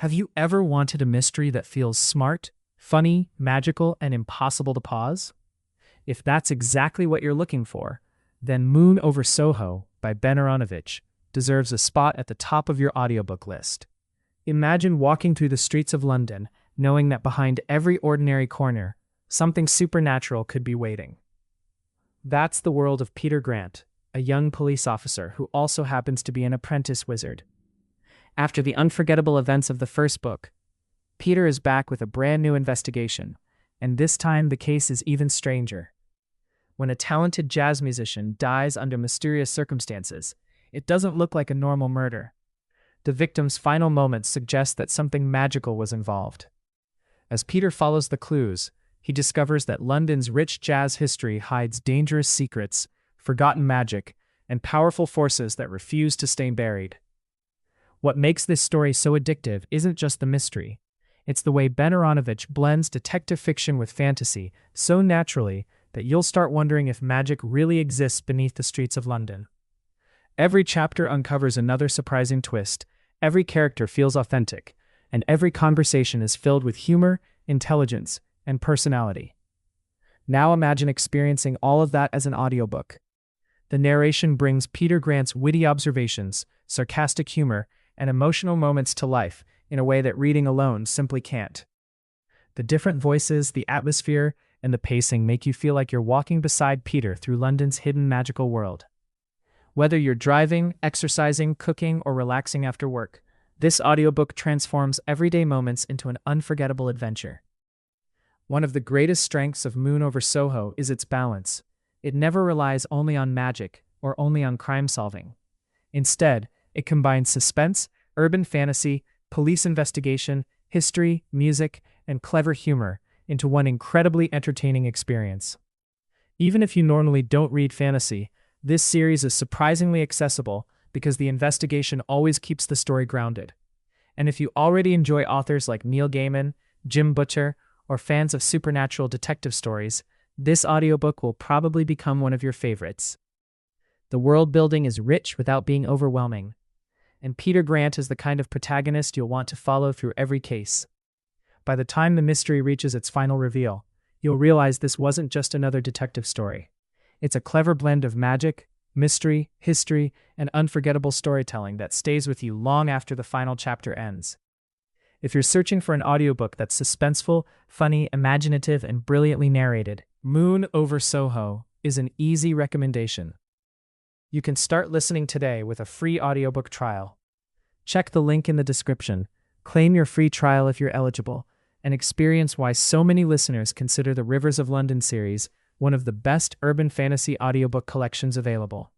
Have you ever wanted a mystery that feels smart, funny, magical, and impossible to pause? If that's exactly what you're looking for, then Moon Over Soho by Ben Aaronovitch deserves a spot at the top of your audiobook list. Imagine walking through the streets of London, knowing that behind every ordinary corner, something supernatural could be waiting. That's the world of Peter Grant, a young police officer who also happens to be an apprentice wizard. After the unforgettable events of the first book, Peter is back with a brand new investigation, and this time the case is even stranger. When a talented jazz musician dies under mysterious circumstances, it doesn't look like a normal murder. The victim's final moments suggest that something magical was involved. As Peter follows the clues, he discovers that London's rich jazz history hides dangerous secrets, forgotten magic, and powerful forces that refuse to stay buried. What makes this story so addictive isn't just the mystery. It's the way Ben Aaronovitch blends detective fiction with fantasy so naturally that you'll start wondering if magic really exists beneath the streets of London. Every chapter uncovers another surprising twist, every character feels authentic, and every conversation is filled with humor, intelligence, and personality. Now imagine experiencing all of that as an audiobook. The narration brings Peter Grant's witty observations, sarcastic humor, and emotional moments to life in a way that reading alone simply can't. The different voices, the atmosphere, and the pacing make you feel like you're walking beside Peter through London's hidden magical world. Whether you're driving, exercising, cooking, or relaxing after work, this audiobook transforms everyday moments into an unforgettable adventure. One of the greatest strengths of Moon Over Soho is its balance. It never relies only on magic or only on crime solving. Instead, it combines suspense, urban fantasy, police investigation, history, music, and clever humor into one incredibly entertaining experience. Even if you normally don't read fantasy, this series is surprisingly accessible because the investigation always keeps the story grounded. And if you already enjoy authors like Neil Gaiman, Jim Butcher, or fans of supernatural detective stories, this audiobook will probably become one of your favorites. The world building is rich without being overwhelming, and Peter Grant is the kind of protagonist you'll want to follow through every case. By the time the mystery reaches its final reveal, you'll realize this wasn't just another detective story. It's a clever blend of magic, mystery, history, and unforgettable storytelling that stays with you long after the final chapter ends. If you're searching for an audiobook that's suspenseful, funny, imaginative, and brilliantly narrated, Moon Over Soho is an easy recommendation. You can start listening today with a free audiobook trial. Check the link in the description, claim your free trial if you're eligible, and experience why so many listeners consider the Rivers of London series one of the best urban fantasy audiobook collections available.